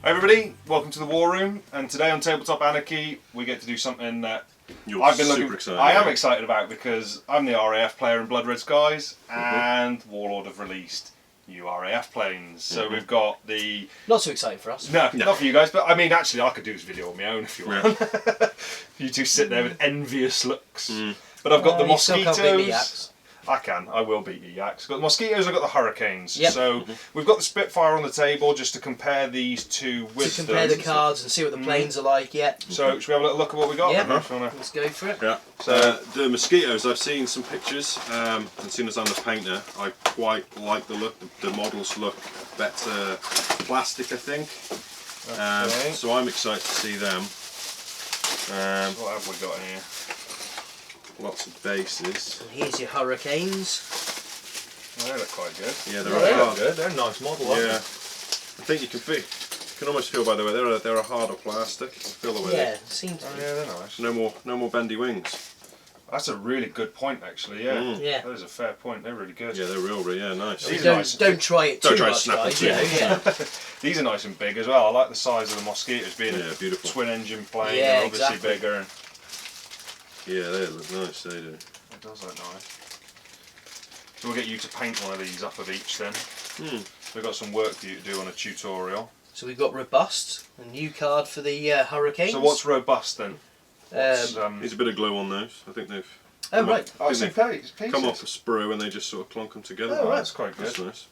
Hey everybody, welcome to the War Room, and today on Tabletop Anarchy we get to do something that I've been looking excited. I am excited about because I'm the RAF player in Blood Red Skies, and Warlord have released new RAF planes. So we've got the... Not so exciting for us. No, not for you guys, but I mean actually I could do this video on my own if you want. You two sit there with envious looks. But I've got the Mosquitoes. I will beat you, Yaks. Got the Mosquitoes, I've got the Hurricanes. Yep. So we've got the Spitfire on the table just to compare these two with to compare the cards and see what the planes are like, So should we have a little look at what we got? Yeah, let's go for it. Yeah. So the Mosquitoes, I've seen some pictures, and seeing as I'm the painter, I quite like the look. The models look better plastic, I think. Okay. So I'm excited to see them. What have we got in here? Lots of bases. And here's your Hurricanes. Oh, they look quite good. Yeah, they're good. They're a nice model, aren't they? I think you can almost feel by the way they're a harder plastic. Feel the way. Yeah, it seems. Oh, yeah, they're nice. No more bendy wings. That's a really good point, actually. Yeah. Yeah. That is a fair point. They're really good. Yeah, they're real. Yeah, nice. These are nice. Don't try it too much, snap guys. them too. These are nice and big as well. I like the size of the Mosquitoes being a beautiful twin engine plane. Yeah, they're obviously exactly. bigger. And yeah, they look nice. They do. it does look nice. So we'll get you to paint one of these up of each then. We've got some work for you to do on a tutorial. So we've got Robust, a new card for the Hurricanes. So what's Robust then? There's a bit of glue on those. I think they've. Oh right. Oh, it's in pieces. Come off a sprue and they just sort of clonk them together. Oh, right. That's quite good. That's nice.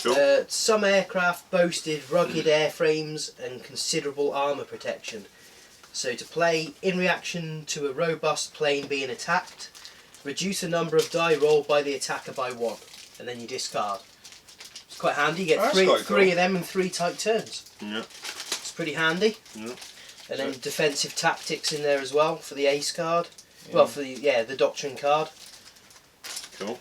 Cool. Some aircraft boasted rugged airframes and considerable armour protection. So to play, in reaction to a robust plane being attacked, reduce the number of die rolled by the attacker by 1, and then you discard. It's quite handy, you get three of them in 3 type turns. Yeah. It's pretty handy. Yeah. And then defensive tactics in there as well for the ace card. Yeah. Well, for the doctrine card. Cool.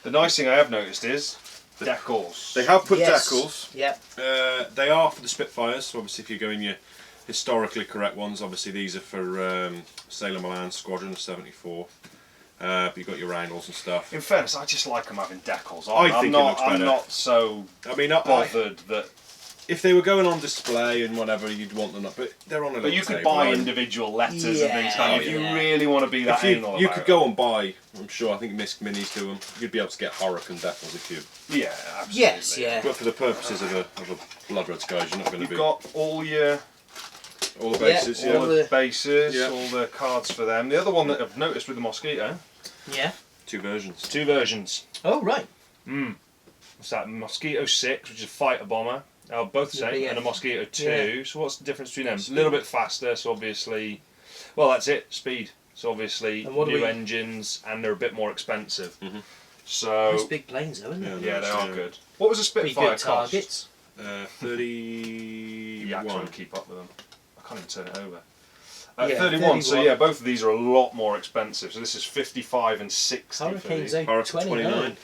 The nice thing I have noticed is the decals. They have put decals. Yep. They are for the Spitfires, so obviously if you're going your historically correct ones, obviously these are for Sailor Milan Squadron 74. But you've got your angles and stuff. In fairness, I just like them having decals. I'm not so bothered that... If they were going on display and whatever, you'd want them up, but they're on a little But you could table, buy individual letters and things, can't you? If you really want to be that anal you about could it. go and buy, I'm sure, I think Misk Minis do them, you'd be able to get Hurricane decals if you... Yeah, absolutely. Yes, yeah. But for the purposes of a Blood Red Skies, you're not going to be... You've got all the bases, yeah. all the bases, all the cards for them. The other one that I've noticed with the Mosquito... Yeah. 2 versions. 2 versions. Oh, right. What's that? Mosquito 6, which is a fighter bomber. Both the same, and a Mosquito 2. Yeah. So what's the difference between them? A little bit faster, so obviously... Well, that's it, speed. So obviously new engines, and they're a bit more expensive. So... Nice big planes though, isn't it? Yeah, they are good. What was a Spitfire good targets. cost? 31. Yeah, I'm trying to keep up with them. I can't even turn it over. Yeah, 31, so yeah, both of these are a lot more expensive. So this is 55 and 60 Hurricanes for these. 29.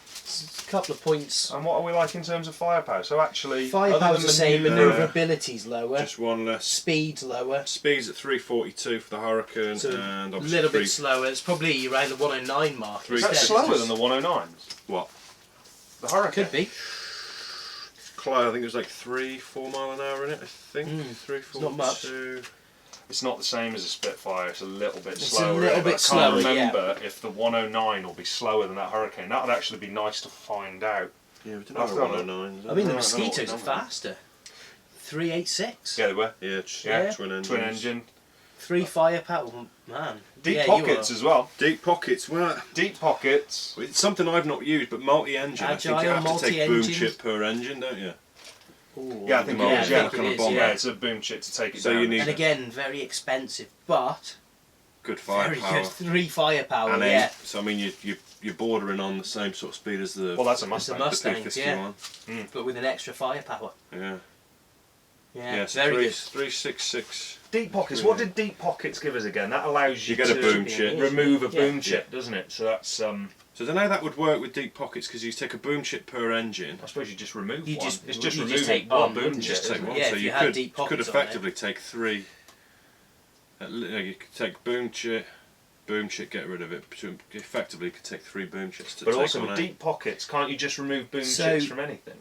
It's a couple of points. And what are we like in terms of firepower? So actually... Firepower's the same, manoeuvrability's lower. Just one less. Speed's lower. Speed's at 342 for the Hurricane, So and a obviously little bit slower. It's probably around the 109 mark. Is that slower than the 109s? What? The Hurricane? Could be. I think it was like 3-4 mile an hour in it, I think. 3-4. Not much. It's not the same as a Spitfire, it's a little bit slower. It's a little bit slower, I can't remember if the 109 will be slower than that Hurricane. That would actually be nice to find out. Yeah, we didn't have a 109. I mean, the Mosquitoes are faster. 386. Yeah, they were. Yeah, twin engines. Twin engine. 3 firepower, man. Deep pockets as well. Deep pockets, well... Deep pockets. It's something I've not used, but multi-engine, I think you have to take boom chip per engine, don't you? Ooh, Yeah, I think it is. Yeah, it's a boom chip to take it so down. You need and again, very expensive, but good firepower. Very good. 3 firepower. And yeah. So I mean, you're bordering on the same sort of speed as the. Well, that's a Mustang. The Mustang, P51. yeah. But with an extra firepower. Yeah. Yeah, so very good. 366. Deep pockets. What did deep pockets give us again? That allows you get to a boom chip. remove a boom chip, doesn't it? So that's So I don't know how that would work with deep pockets because you take a boom chip per engine. I suppose you just remove one. It's just you removing just take one one boom chip. Just take one. Yeah, so if you had deep could pockets effectively take 3. You could take boom chip, get rid of it. Effectively, you could take 3 boom chips to but take also on with deep pockets, can't you just remove boom So- chips from anything?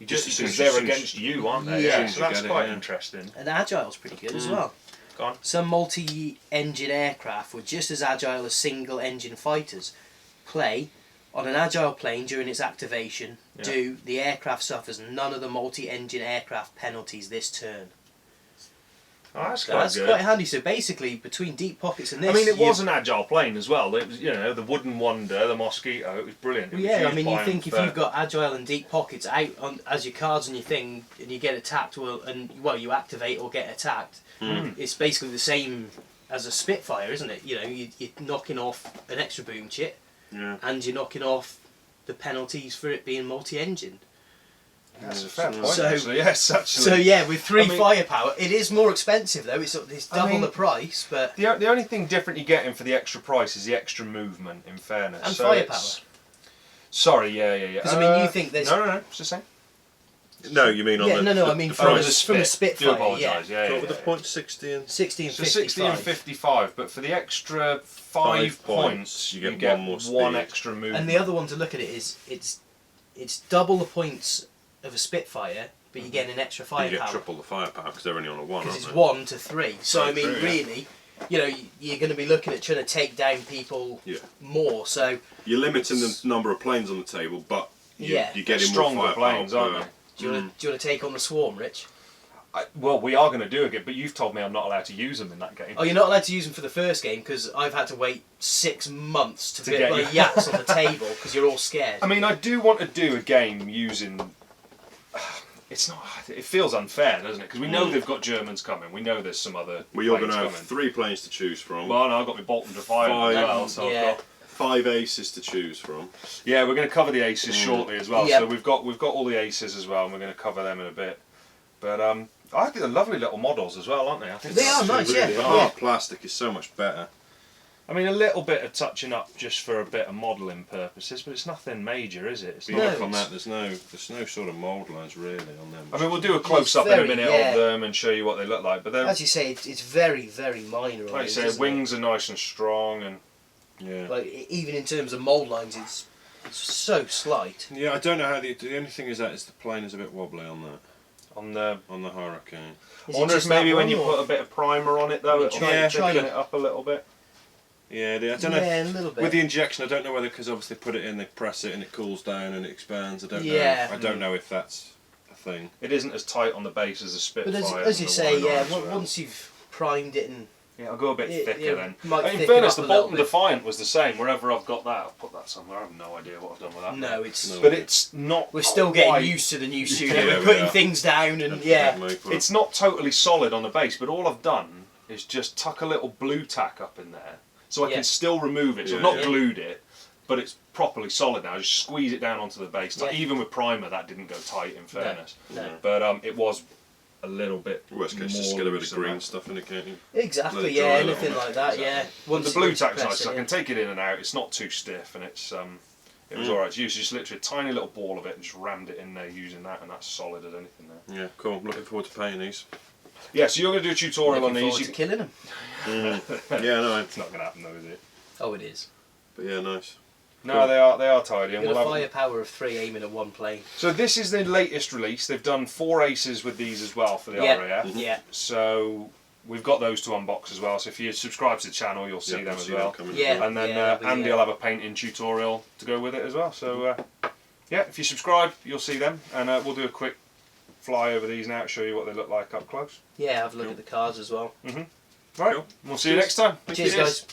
You Just just as soon because as they're you- against you, aren't they? Yeah. So that's Get it, quite yeah. interesting. And Agile's pretty good as well. Go on. Some multi-engine aircraft were just as agile as single-engine fighters. Play on an agile plane during its activation. Yeah. The aircraft suffers none of the multi-engine aircraft penalties this turn. Oh, that's So quite that's good. quite handy. So basically, between Deep Pockets and this, I mean, it was an agile plane as well. It was, the Wooden Wonder, the Mosquito. It was brilliant. It was Yeah, I used mean, by you them think if for- you've got agile and deep pockets out as your cards on your thing, and you get attacked, you activate or get attacked. It's basically the same as a Spitfire, isn't it? You know, you're knocking off an extra boom chip, and you're knocking off the penalties for it being multi-engine. That's a fair point. So- Actually, yes, actually. So yeah, with 3 I mean- firepower, it is more expensive though. It's double mean- the price, but The only thing different you're getting for the extra price is the extra movement, in fairness. and So firepower. Sorry, yeah. Because I mean, you think there's No, it's the same. No, you mean on yeah, the no. the, I mean the from price. the Do Spitfire, apologise. yeah. Yeah, What were the points? 60 and 60 and So 55. 60 and 55, but for the extra 5 points, you you get get one more one speed. extra movement. And the other one to look at it is it's double the points of a Spitfire, but you get an extra You get firepower triple the firepower because they're only on a 1, because aren't it's they? 1 to 3. So I mean, True, yeah. really, you're going to be looking at trying to take down people Yeah. more. So You're limiting the number of planes on the table, but you're Yeah. getting Stronger more firepower. planes, aren't they? do you want to take on the Swarm, Rich? Well, we are going to do it, but you've told me I'm not allowed to use them in that game. Oh, you're not allowed to use them for the first game because I've had to wait 6 months to To get get my you. yaks on the table because you're all scared. I mean, I do want to do a game using. It's not. It feels unfair, doesn't it? Because we know they've got Germans coming. We know there's some other. Well, you're going planes to have coming. 3 planes to choose from, Well, no, I've got my Bolton Defiant as Five. well. So Yeah. I've got, 5 aces to choose from. yeah, we're going to cover the aces shortly as well. Yep. So we've got all the aces as well, and we're going to cover them in a bit. But I think they're lovely little models as well, aren't they? I think They are they're nice, really yeah. nice. Hard plastic is so much better. I mean, a little bit of touching up just for a bit of modelling purposes, but it's nothing major, is it? It's But not. you No, look on it's- that, there's no sort of mould lines really on them. I mean, we'll do a close up in a very- minute yeah. of them and show you what they look like. But they're, As you say, it's very, very minor. on like you these, say, isn't it? wings are nice and strong, and yeah. Like even in terms of mould lines, it's so slight. Yeah, I don't know how the only thing is that is the plane is a bit wobbly on that, on the. on the Hurricane. Is I it wonder if just maybe that when one, you or- put a bit of primer on it, though, it'll Try- try thicken it. it up a little bit. Yeah, I don't know. Yeah, a little bit. With the injection, I don't know whether because obviously they put it in, they press it and it cools down and it expands. I don't Yeah. know. I don't know if that's a thing. It isn't as tight on the base as a Spitfire. But as you and the say, 109 yeah, as well. once you've primed it and Yeah, I'll go a bit It- thicker it then. might In thicken fairness, up the a little Bolton bit. Defiant was the same. Wherever I've got that, I'll put that somewhere. I have no idea what I've done with that. no, it's No. But it's not. we're still quite- getting used to the new studio. Yeah, we're we putting are. things down and Don't yeah. forget, mate, put It's not totally solid on the base, but all I've done is just tuck a little blue tack up in there, so I Yeah. can still remove it. So I've Yeah, not yeah. glued it, but it's properly solid now. I just squeeze it down onto the base. Yeah. Even with primer, that didn't go tight. In fairness, No. but it was a little bit. Worst case, just more get a bit loose of than green that. stuff in it, can't you? Exactly, Let it yeah, dry a little anything bit. like that, yeah. But Once the blue you tack's press nice. it So I in. can take it in and out. It's not too stiff, and it's it was alright to use. Just literally a tiny little ball of it, and just rammed it in there using that, and that's solid as anything there. Yeah, cool. I'm looking forward to painting these. Yeah, so you're going to do a tutorial Looking on forward these. to killing them. Yeah, no, It's not going to happen though, is it? Oh, it is. but yeah, nice. No, Cool. they are tidy. And You've got we'll a have, firepower of 3 aiming at one plane. so this is the latest release. They've done 4 aces with these as well for the Yeah, RAF. yeah. So we've got those to unbox as well. So if you subscribe to the channel, you'll see Yeah, them we'll as see well. them coming. Yeah. And then that'll be, Andy will have a painting tutorial to go with it as well. So yeah, if you subscribe, you'll see them, and we'll do a quick fly over these now to show you what they look like up close. Yeah, have a look at the cards as well. Right, Cool. we'll see you next time. Cheers, guys.